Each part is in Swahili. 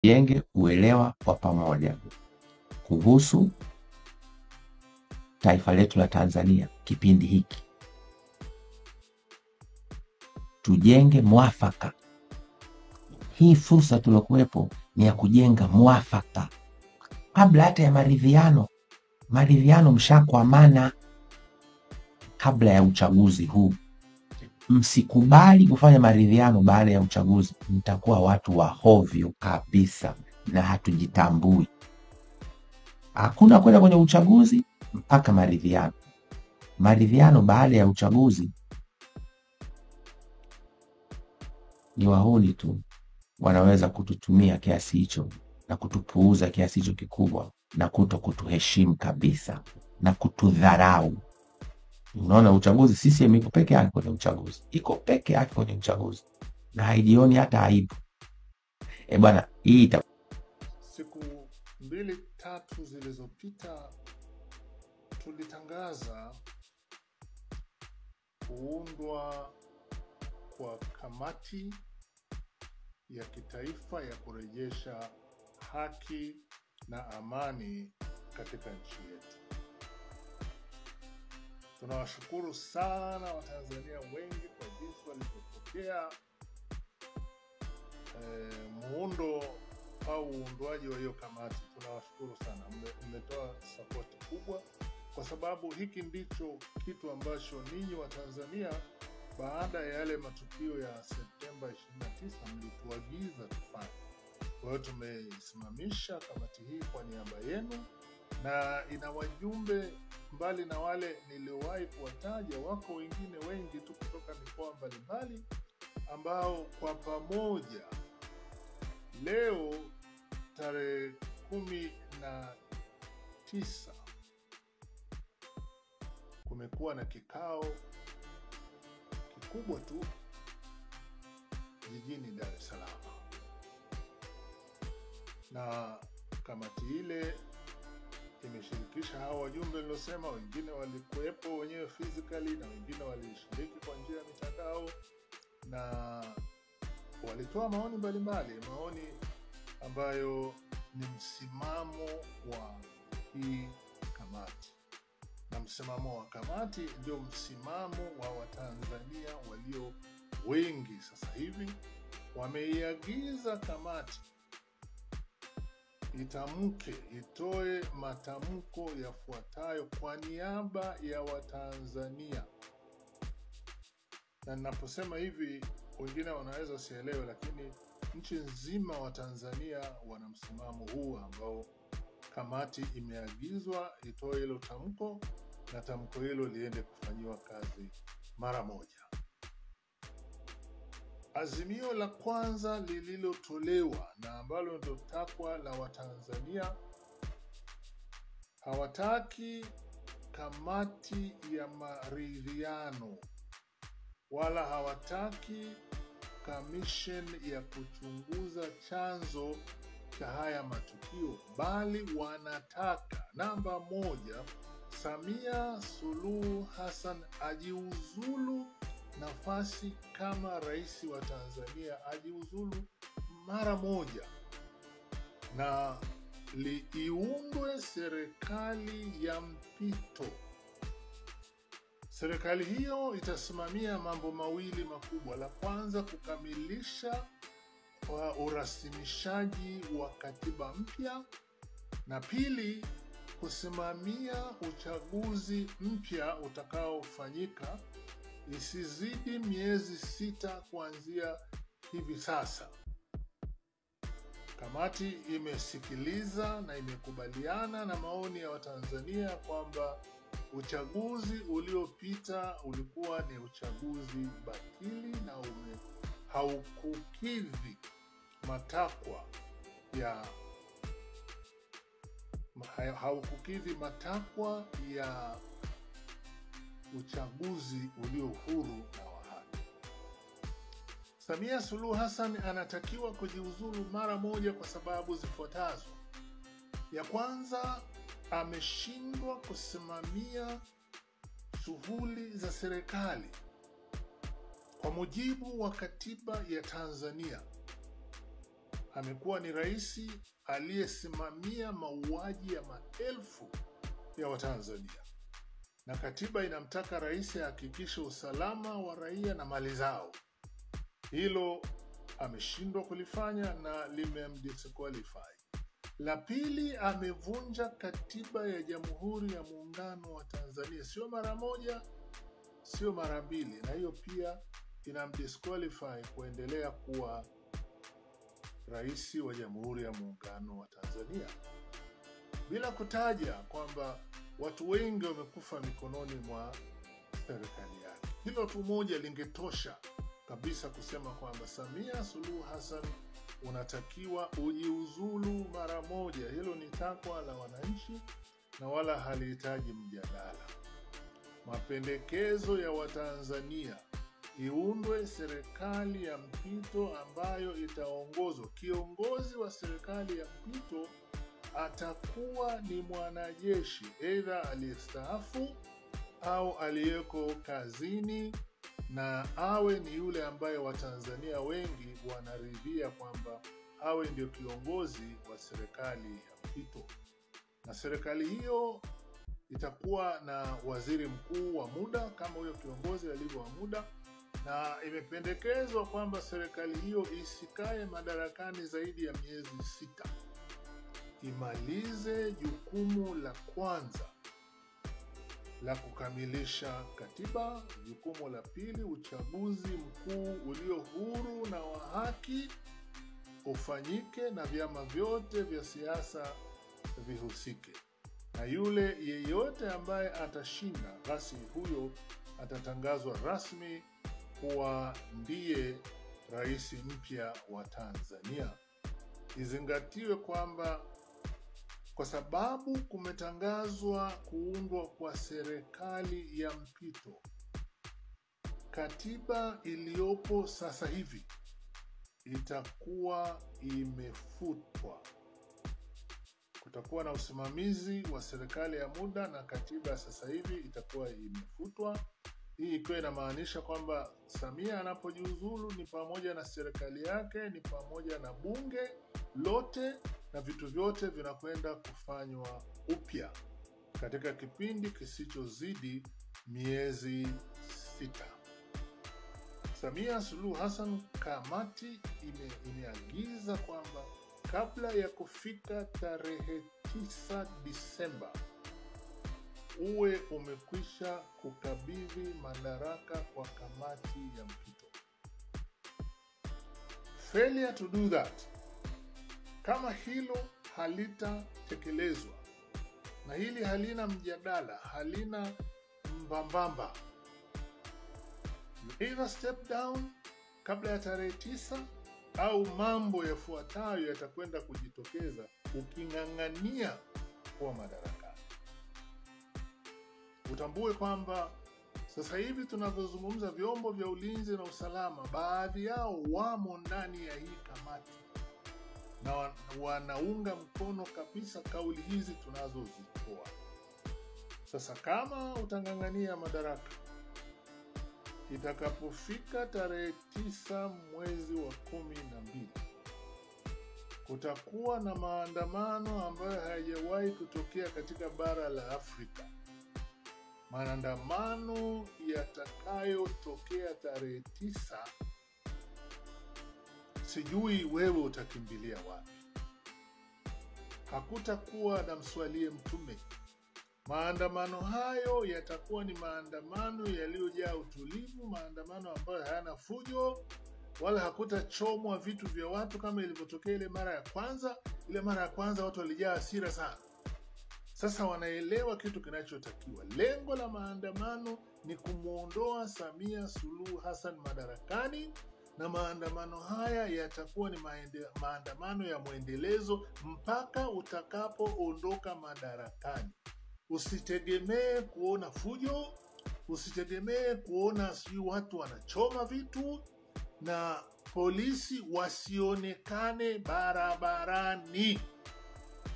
Tujenge uelewa kwa pamoja kuhusu taifa letu la Tanzania kipindi hiki. Tujenge mwafaka. Hii fursa tulokuwepo ni ya kujenga mwafaka kabla hata ya maridhiano. Maridhiano mshakwamana kabla ya uchaguzi huu. Msikubali kufanya maridhiano baada ya uchaguzi. Mtakuwa watu wa hovyo kabisa na hatujitambui. Hakuna kwenda kwenye uchaguzi mpaka maridhiano. Maridhiano baada ya uchaguzi ni wahuni tu wanaweza kututumia kiasi hicho na kutupuuza kiasi hicho kikubwa na kutuheshimu kabisa na kutudharau. Unaona, uchaguzi CCM iko peke yake kwenye uchaguzi. Iko peke yake kwenye uchaguzi. Na haijioni hata aibu. Bwana, hii siku 2-3 zilizopita tulitangaza kuundwa kwa kamati ya kitaifa ya kurejesha haki na amani katika nchi yetu. Tunawashukuru sana Watanzania wengi kwa jinsi walivyopokea muundo au uundwaji wa hiyo kamati. Tunawashukuru sana, mmetoa support kubwa, kwa sababu hiki ndicho kitu ambacho ninyi Watanzania baada ya yale matukio ya Septemba 29 mlituagiza tufanye. Kwa hiyo tumesimamisha kamati hii kwa niaba yenu, na ina wajumbe mbali na wale niliowahi kuwataja. Wako wengine wengi tu kutoka mikoa mbalimbali ambao kwa pamoja leo tarehe 19 kumekuwa na kikao kikubwa tu jijini Dar es Salaam, na kamati ile imeshirikisha hao wajumbe nilosema. Wengine walikuwepo wenyewe physically na wengine walishiriki kwa njia ya mitandao, na walitoa maoni mbalimbali, maoni ambayo ni msimamo wa hii kamati. Na msimamo wa kamati ndio msimamo wa Watanzania walio wengi sasa hivi. Wameiagiza kamati itoe matamko yafuatayo kwa niaba ya Watanzania. Na ninaposema hivi wengine wanaweza sielewe, lakini nchi nzima wa Tanzania wana msimamo huu ambao kamati imeagizwa itoe hilo tamko, na tamko hilo liende kufanyiwa kazi mara moja. Azimio la kwanza lililotolewa na ambalo ndio takwa la Watanzania, hawataki kamati ya maridhiano wala hawataki commission ya kuchunguza chanzo cha haya matukio, bali wanataka namba 1, Samia Suluhu Hassan ajiuzulu nafasi kama rais wa Tanzania, ajiuzulu mara moja, na iundwe serikali ya mpito. Serikali hiyo itasimamia mambo mawili makubwa. La kwanza, kukamilisha urasimishaji wa katiba mpya, na pili, kusimamia uchaguzi mpya utakaofanyika isizidi miezi 6 kuanzia hivi sasa. Kamati imesikiliza na imekubaliana na maoni ya Watanzania kwamba uchaguzi uliopita ulikuwa ni uchaguzi batili na haukukidhi matakwa ya uchaguzi ulio huru na wa haki. Samia Suluhu Hassan anatakiwa kujiuzulu mara moja kwa sababu zifuatazo. Ya kwanza, ameshindwa kusimamia shughuli za serikali kwa mujibu wa katiba ya Tanzania. amekuwa ni rais aliyesimamia mauaji ya maelfu ya Watanzania, na katiba inamtaka rais ahakikishe usalama wa raia na mali zao. Hilo ameshindwa kulifanya na limemdisqualify. La pili, amevunja katiba ya Jamhuri ya Muungano wa Tanzania, sio mara moja, sio mara mbili, na hiyo pia inamdisqualify kuendelea kuwa rais wa Jamhuri ya Muungano wa Tanzania, bila kutaja kwamba watu wengi wamekufa mikononi mwa serikali yake. Hilo tu moja lingetosha kabisa kusema kwamba Samia Suluhu Hassan unatakiwa ujiuzulu mara moja. Hilo ni takwa la wananchi na wala halihitaji mjadala. Mapendekezo ya Watanzania, iundwe serikali ya mpito ambayo itaongozwa. Kiongozi wa serikali ya mpito atakuwa ni mwanajeshi, aidha aliyestaafu au aliyeko kazini, na awe ni yule ambaye Watanzania wengi wanaridhia kwamba awe ndio kiongozi wa serikali ya mpito. Na serikali hiyo itakuwa na waziri mkuu wa muda kama huyo kiongozi alivyo wa muda, na imependekezwa kwamba serikali hiyo isikae madarakani zaidi ya miezi 6. Imalize jukumu la kwanza la kukamilisha katiba. Jukumu la pili, uchaguzi mkuu ulio huru na wa haki ufanyike na vyama vyote vya siasa vihusike, na yule yeyote ambaye atashinda, basi huyo atatangazwa rasmi kuwa ndiye rais mpya wa Tanzania. Izingatiwe kwamba kwa sababu kumetangazwa kuundwa kwa serikali ya mpito, katiba iliyopo sasa hivi itakuwa imefutwa. Kutakuwa na usimamizi wa serikali ya muda na katiba sasa hivi itakuwa imefutwa. Hii ikiwa inamaanisha kwamba Samia anapojiuzulu ni pamoja na serikali yake, ni pamoja na bunge lote, na vitu vyote vinakwenda kufanywa upya katika kipindi kisichozidi miezi 6. Samia Suluhu Hassan, kamati imeagiza kwamba kabla ya kufika tarehe 9 Disemba uwe umekwisha kukabidhi madaraka kwa kamati ya mpito. Failure to do that, kama hilo halitatekelezwa, na hili halina mjadala, halina mbambamba, you either step down kabla ya tarehe 9 au mambo yafuatayo yatakwenda kujitokeza uking'ang'ania kwa madaraka. Utambue kwamba sasa hivi tunavyozungumza, vyombo vya ulinzi na usalama, baadhi yao wamo ndani ya hii kamati na wanaunga mkono kabisa kauli hizi tunazozitoa. Sasa kama utang'ang'ania madaraka, itakapofika tarehe 9 mwezi wa 12 kutakuwa na maandamano ambayo hayajawahi kutokea katika bara la Afrika. Maandamano yatakayotokea tarehe 9, sijui wewe utakimbilia wapi. Hakutakuwa na mswalie mtume. Maandamano hayo yatakuwa ni maandamano yaliyojaa utulivu, maandamano ambayo hayana fujo, wala hakutachomwa vitu vya watu kama ilivyotokea ile mara ya kwanza. Ile mara ya kwanza watu walijaa hasira sana. Sasa wanaelewa kitu kinachotakiwa. Lengo la maandamano ni kumuondoa Samia Suluhu Hassan madarakani, na maandamano haya yatakuwa ni maandamano ya mwendelezo mpaka utakapoondoka madarakani. Usitegemee kuona fujo, usitegemee kuona watu wanachoma vitu, na polisi wasionekane barabarani.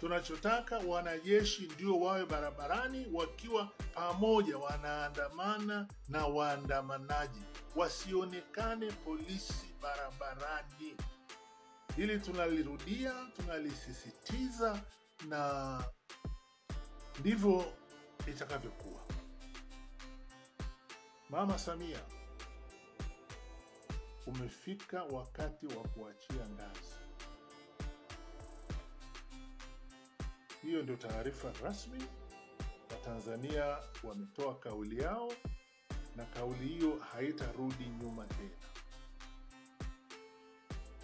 Tunachotaka wanajeshi ndio wawe barabarani wakiwa pamoja, wanaandamana na waandamanaji. Wasionekane polisi barabarani. Hili tunalirudia, tunalisisitiza, na ndivyo itakavyokuwa. Mama Samia, umefika wakati wa kuachia ngazi. Hiyo ndio taarifa rasmi. Watanzania wametoa kauli yao, na kauli hiyo haitarudi nyuma tena.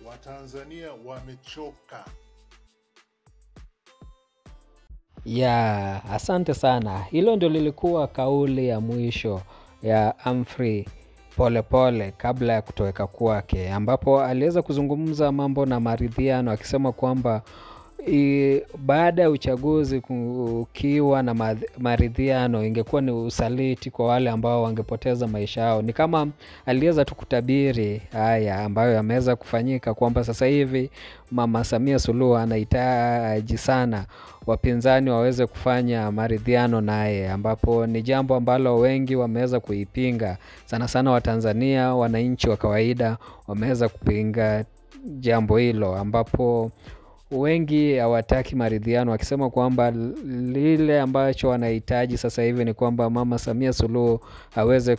Watanzania wamechoka. Ya, asante sana. Hilo ndio lilikuwa kauli ya mwisho ya Humphrey Polepole kabla ya kutoweka kwake, ambapo aliweza kuzungumza mambo na maridhiano, akisema kwamba baada ya uchaguzi kukiwa na maridhiano ingekuwa ni usaliti kwa wale ambao wangepoteza maisha yao. Ni kama aliweza tu kutabiri haya ambayo yameweza kufanyika, kwamba sasa hivi Mama Samia Suluhu anahitaji sana wapinzani waweze kufanya maridhiano naye, ambapo ni jambo ambalo wengi wameweza kuipinga. Sana sana Watanzania, wananchi wa kawaida wameweza kupinga jambo hilo, ambapo wengi hawataki maridhiano, wakisema kwamba lile ambacho wanahitaji sasa hivi ni kwamba Mama Samia Suluhu aweze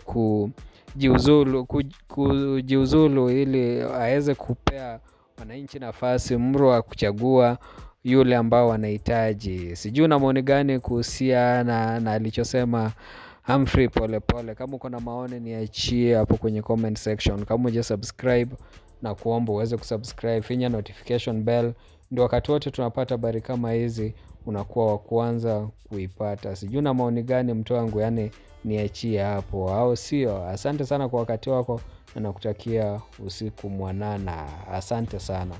kujiuzulu ili aweze kupea wananchi nafasi mro wa kuchagua yule ambao wanahitaji. Sijui na maoni gani kuhusiana na alichosema Humphrey Polepole. Kama uko na maoni niachie hapo kwenye comment section. Kama hujasubscribe, na kuomba uweze kusubscribe, finya notification bell, ndio wakati wote tunapata habari kama hizi unakuwa wa kwanza kuipata. Sijui na maoni gani mtu wangu, yani niachie hapo, au sio? Asante sana kwa wakati wako, na nakutakia usiku mwanana. Asante sana.